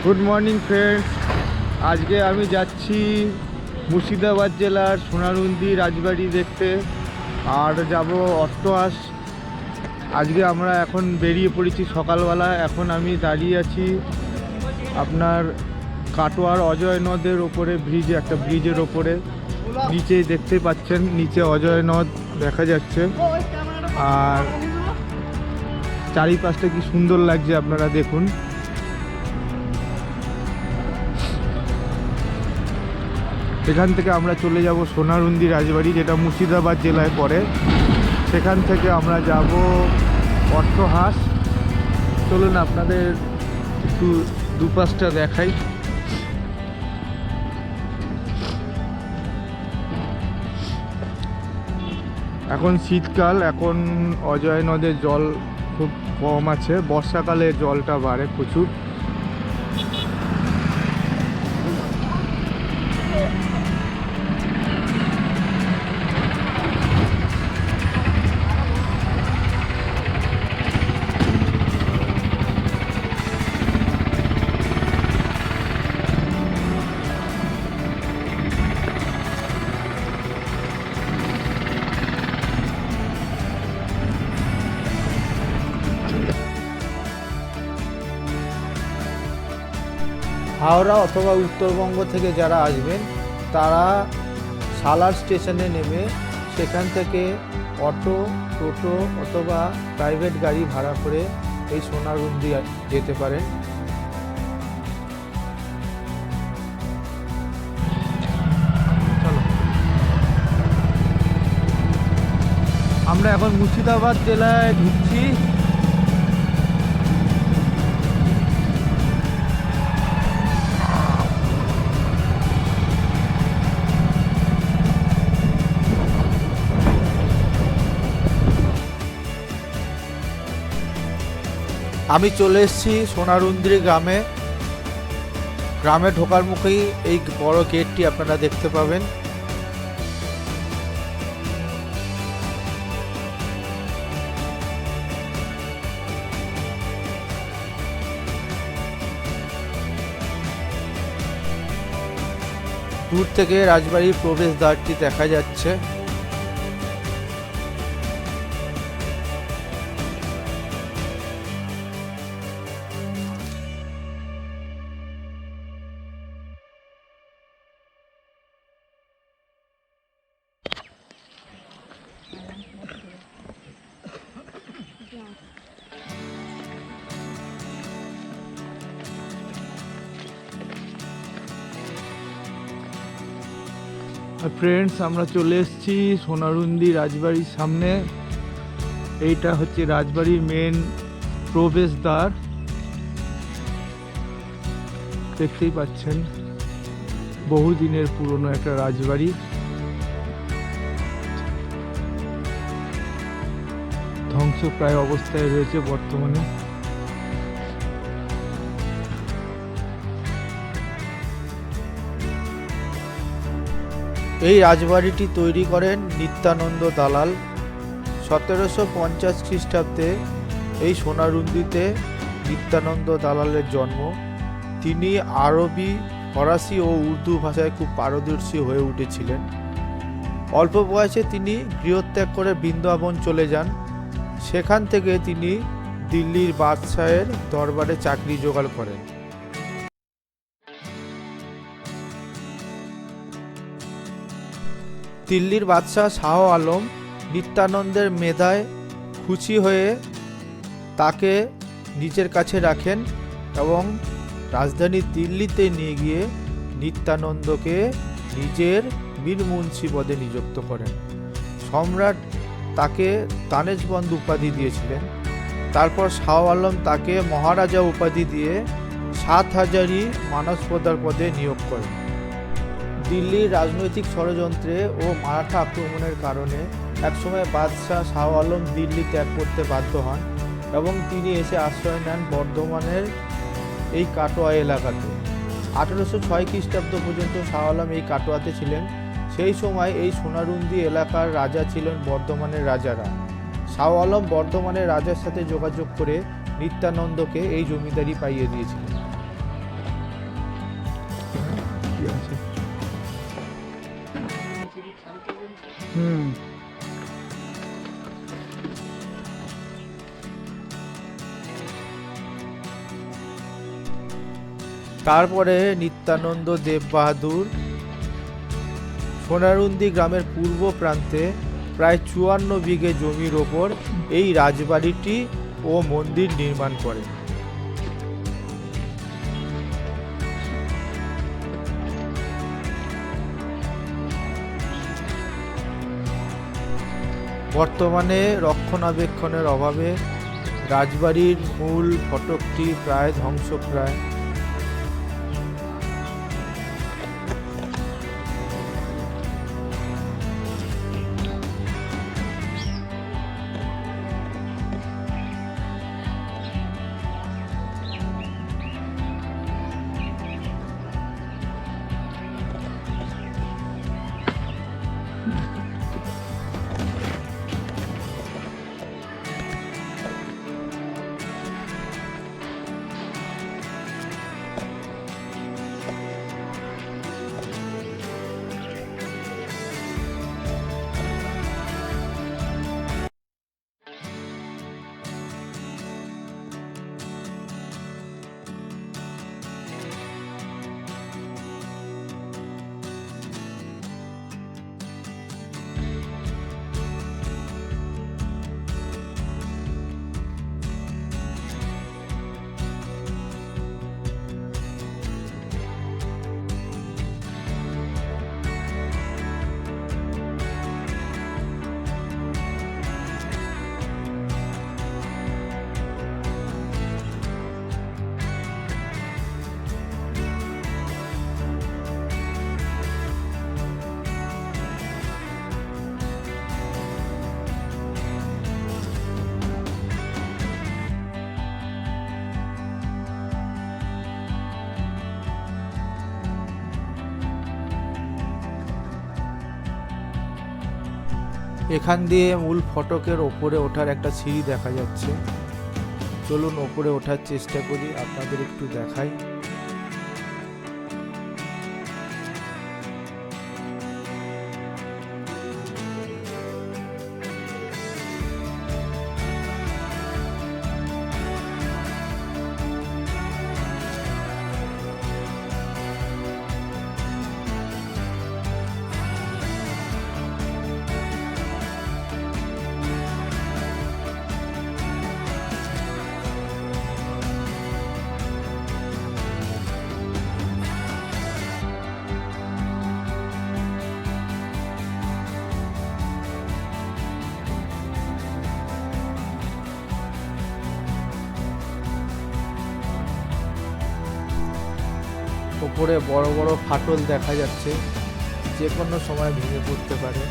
Good morning friends. আজকে আমি যাচ্ছি মুর্শিদাবাদ জেলার সোনারুন্দি রাজবাড়ি দেখতে, আর যাব অষ্টআশ। আজকে আমরা এখন বেরিয়ে পড়েছি সকালবেলা। এখন আমি দাঁড়িয়ে আছি আপনার কাটোয়ার অজয় নদের ওপরে, একটা ব্রিজের ওপরে। নিচে দেখতে পাচ্ছেন, নিচে অজয় নদ দেখা যাচ্ছে, আর চারিপাশটা কি সুন্দর লাগছে আপনারা দেখুন। এখান থেকে আমরা চলে যাব সোনারুন্দি রাজবাড়ি, যেটা মুর্শিদাবাদ জেলায় পড়ে। সেখান থেকে আমরা যাব অষ্টহাস। চলুন আপনাদের একটু দুপাশটা দেখাই। এখন শীতকাল, এখন অজয় নদের জল খুব কম আছে। বর্ষাকালে জলটা বাড়ে প্রচুর। হাওড়া অথবা উত্তরবঙ্গ থেকে যারা আসবেন তারা সালার স্টেশনে নেমে সেখান থেকে অটো, টোটো অথবা প্রাইভেট গাড়ি ভাড়া করে এই সোনারুন্দি যেতে পারেন। চলো, আমরা এখন মুর্শিদাবাদ জেলায় ঢুকছি। আমি চলে এসেছি সোনারুন্দি গ্রামে ঢোকার মুখেই এই বড় গেটটি আপনারা দেখতে পাবেন। দূর থেকে রাজবাড়ির প্রবেশদ্বারটি দেখা যাচ্ছে। ফ্রেন্ডস, আমরা চলে এসেছি সোনারুন্দি রাজবাড়ির সামনে। এইটা হচ্ছে রাজবাড়ির মেন প্রবেশদ্বার, দেখতেই পাচ্ছেন। বহুদিনের পুরনো একটা রাজবাড়ি। ধ্বংসপ্রায় অবস্থায় রয়েছে বর্তমানে। এই রাজবাড়িটি তৈরি করেন নিত্যানন্দ দালাল। 1750 খ্রিস্টাব্দে এই সোনারুন্দিতে নিত্যানন্দ দালালের জন্ম। তিনি আরবি, ফরাসি ও উর্দু ভাষায় খুব পারদর্শী হয়ে উঠেছিলেন। অল্প বয়সে তিনি গৃহত্যাগ করে বৃন্দাবন চলে যান। সেখান থেকে তিনি দিল্লির বাদশাহের দরবারে চাকরি জোগাড় করেন। দিল্লির বাদশাহ শাহ আলম নিত্যানন্দের মেধায় খুশি হয়ে তাকে নিজের কাছে রাখেন এবং রাজধানী দিল্লিতে নিয়ে গিয়ে নিত্যানন্দকে নিজের মীর মুন্সি পদে নিযুক্ত করেন। সম্রাট তাকে দানেশবন্দ উপাধি দিয়েছিলেন। তারপর শাহ আলম তাকে মহারাজা উপাধি দিয়ে 7 হাজারি মানসপদার পদে নিয়োগ করেন। দিল্লির রাজনৈতিক ষড়যন্ত্রে ও মারাঠা আক্রমণের কারণে একসময় বাদশাহ শাহ আলম দিল্লি ত্যাগ করতে বাধ্য হন এবং তিনি এসে আশ্রয় নেন বর্ধমানের এই কাটোয়া এলাকাতে। 1806 খ্রিস্টাব্দ পর্যন্ত শাহ আলম এই কাটোয়াতে ছিলেন। সেই সময় এই সোনারুন্দি এলাকার রাজা ছিলেন বর্ধমানের রাজারা। শাহ আলম বর্ধমানের রাজার সাথে যোগাযোগ করে নিত্যানন্দকে এই জমিদারি পাইয়ে দিয়েছিলেন। কি আছে। হুম। তারপরে নিত্যানন্দ দেব বাহাদুর সোনারুন্দি গ্রামের পূর্ব প্রান্তে প্রায় ৫৪ বিঘে জমির ওপর এই রাজবাড়িটি ও মন্দির নির্মাণ করেন। বর্তমানে রক্ষণাবেক্ষণের অভাবে রাজবাড়ির মূল ফটকটি প্রায় ধ্বংসপ্রায়। এখান দিয়ে মূল ফটকের ওপরে ওঠার একটা সিঁড়ি দেখা যাচ্ছে। চলুন ওপরে ওঠার চেষ্টা করি, আপনাদের একটু দেখাই। ওপরে বড় বড় ফাটল দেখা যাচ্ছে, যে কোনো সময় ভেঙে পড়তে পারে।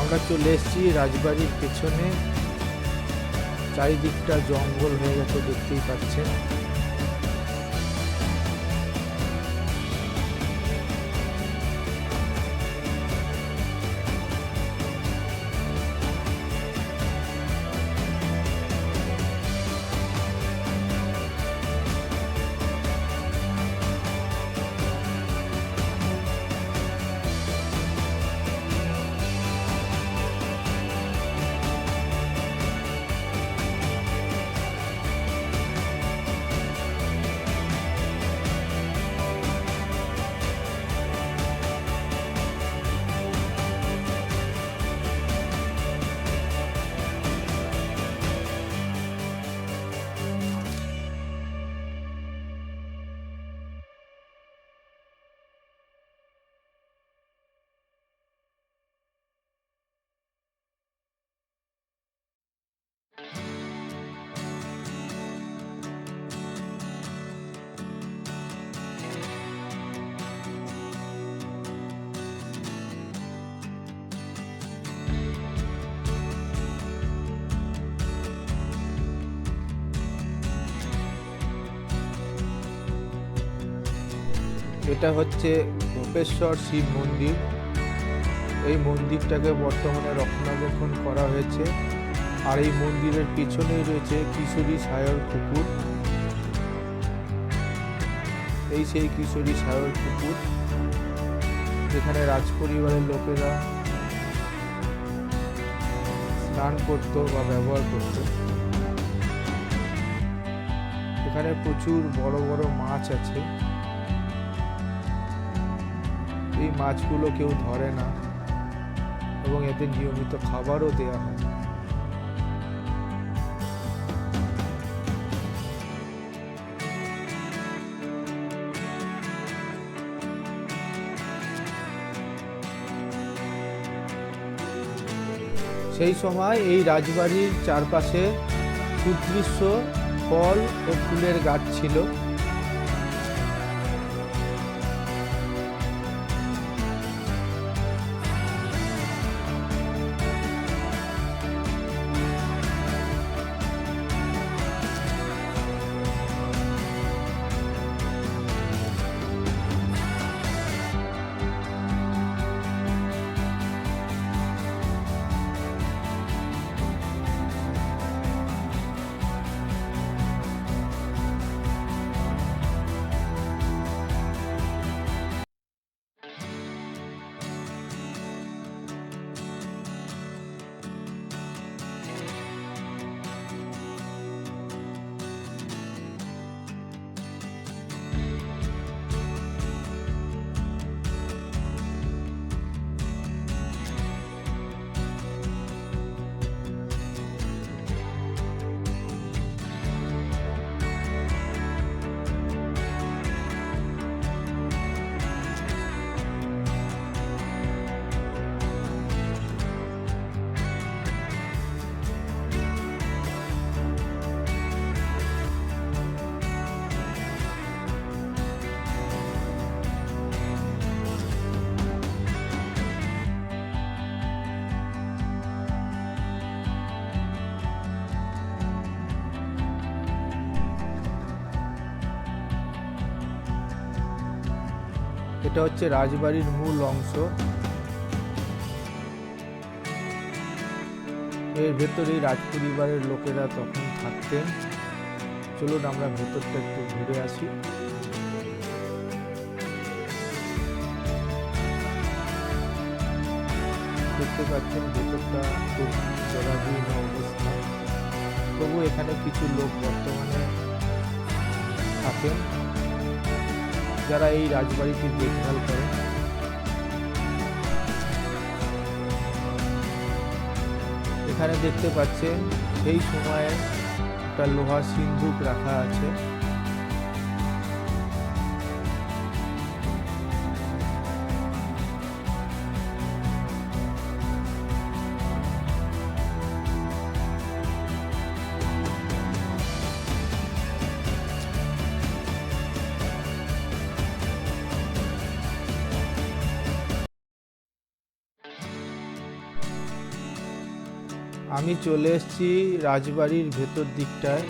আমরা চলে এসেছি রাজবাড়ির পেছনে। চারিদিকটা জঙ্গল হয়ে গেছে, দেখতেই পাচ্ছেন। এটা হচ্ছে গোপেশ্বর শিব মন্দির। এই মন্দিরটাকে বর্তমানে রক্ষণাবেক্ষণ করা হয়েছে। আর এই মন্দিরের পিছনেই রয়েছে কিশোরী সায়র পুকুর। এই সেই কিশোরী সায়র পুকুর, যেখানে রাজপরিবারের লোকেরা স্নান করত বা ব্যবহার করত। এখানে প্রচুর বড় বড় মাছ আছে। এই মাছগুলো কেউ ধরে না এবং এদের নিয়মিত খাবারও দেওয়া হয়। সেই সময় এই রাজবাড়ির চারপাশে সুদৃশ্য ফল ও ফুলের গাছ ছিল। এটা হচ্ছে রাজবাড়ির মূল অংশ। এর ভেতরেই রাজপরিবারের লোকেরা তখন থাকতেন। চলুন আমরা ভেতরটা একটু ঘুরে আসি। দেখতে পাচ্ছেন ভেতরটা খুব জরাজীর্ণ অবস্থা। তবু এখানে কিছু লোক বর্তমানে থাকেন, যারা এই রাজবাড়িটি দেখভাল করেন। এখানে দেখতে পাচ্ছেন সেই সময়ে একটা লোহার সিন্দুক রাখা আছে। আমি চলে এসেছি রাজবাড়ির ভেতর দিকটায়।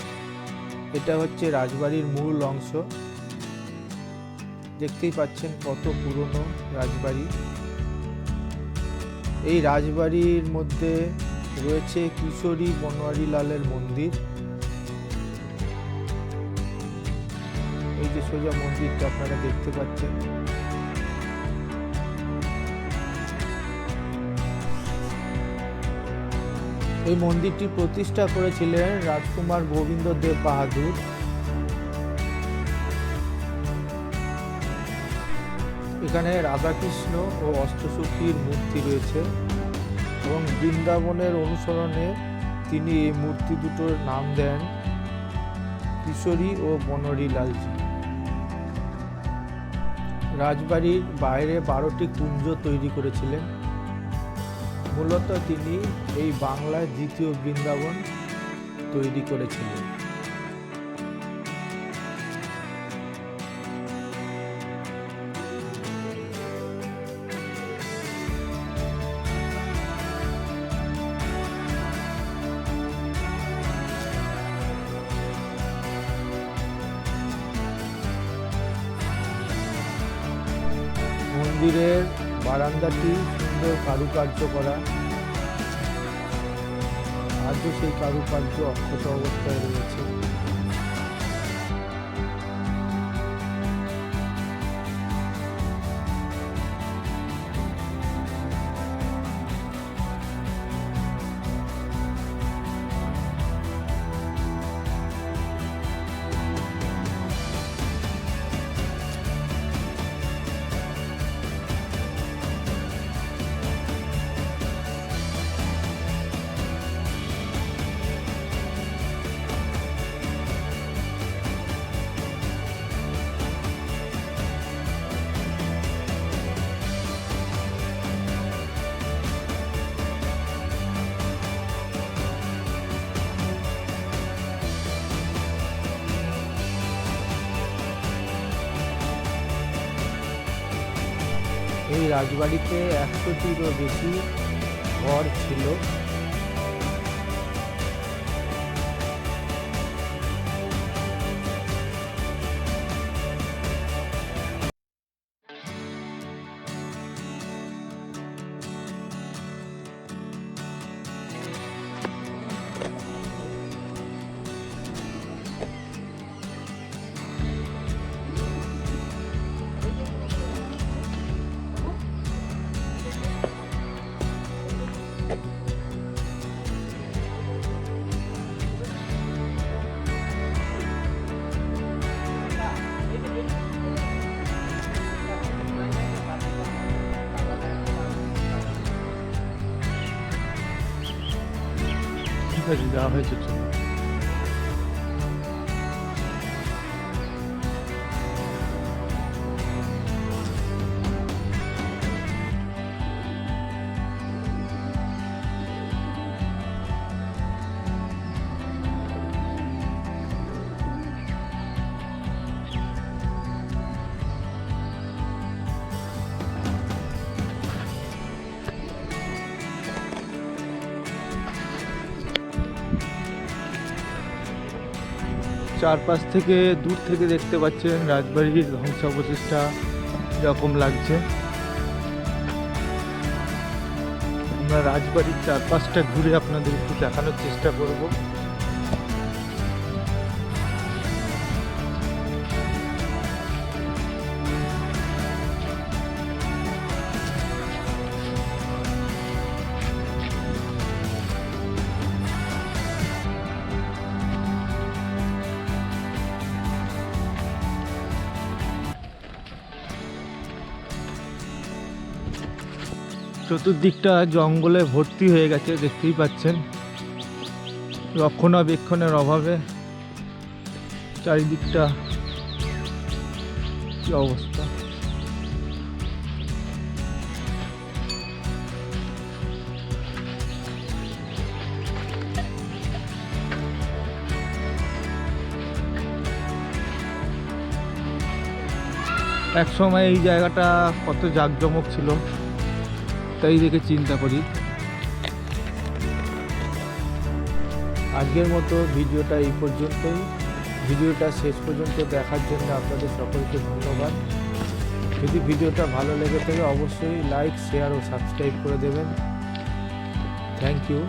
এটা হচ্ছে রাজবাড়ির মূল অংশ। দেখতেই পাচ্ছেন কত পুরনো রাজবাড়ি। এই রাজবাড়ির মধ্যে রয়েছে কিশোরী বনোয়ারি লালের মন্দির। এই যে সোজা মন্দিরটা আপনারা দেখতে পাচ্ছেন। এই মন্দিরটি প্রতিষ্ঠা করেছিলেন রাজকুমার গোবিন্দ দেব বাহাদুর। এখানে রাধাকৃষ্ণ ও অষ্টসখীর মূর্তি রয়েছে এবং বৃন্দাবনের অনুসরণে তিনি এই মূর্তি দুটোর নাম দেন কিশোরী ও বনোয়ারি লালজি। রাজবাড়ির বাইরে 12টি কুঞ্জ তৈরি করেছিলেন। মূলত তিনি এই বাংলায় দ্বিতীয় বৃন্দাবন তৈরি করেছিলেন। মন্দিরের বারান্দাটি সুন্দর কারুকার্য করা। আজও সেই কারুকার্য অক্ষত অবস্থায় রয়েছে। এই রাজবাড়িতে 100টিরও বেশি ঘর ছিল। দেওয়া হয়েছে। চারপাশ থেকে দূর থেকে দেখতে পাচ্ছেন রাজবাড়ির ধ্বংসাবশেষটা এরকম লাগছে। আমরা রাজবাড়ির চারপাশটা ঘুরে আপনাদের একটু দেখানোর চেষ্টা করব। চতুর্দিকটা জঙ্গলে ভর্তি হয়ে গেছে, দেখতেই পাচ্ছেন। রক্ষণাবেক্ষণের অভাবে চারিদিকটা কি অবস্থা। এক সময় এই জায়গাটা কত জাঁকজমক ছিল, তাই দেখে চিন্তা করি। আজকের মতো ভিডিওটা এই পর্যন্তই। ভিডিওটা শেষ পর্যন্ত দেখার জন্য আপনাদের সকলকে ধন্যবাদ। যদি ভিডিওটা ভালো লেগে থাকে অবশ্যই লাইক, শেয়ার ও সাবস্ক্রাইব করে দেবেন। Thank you.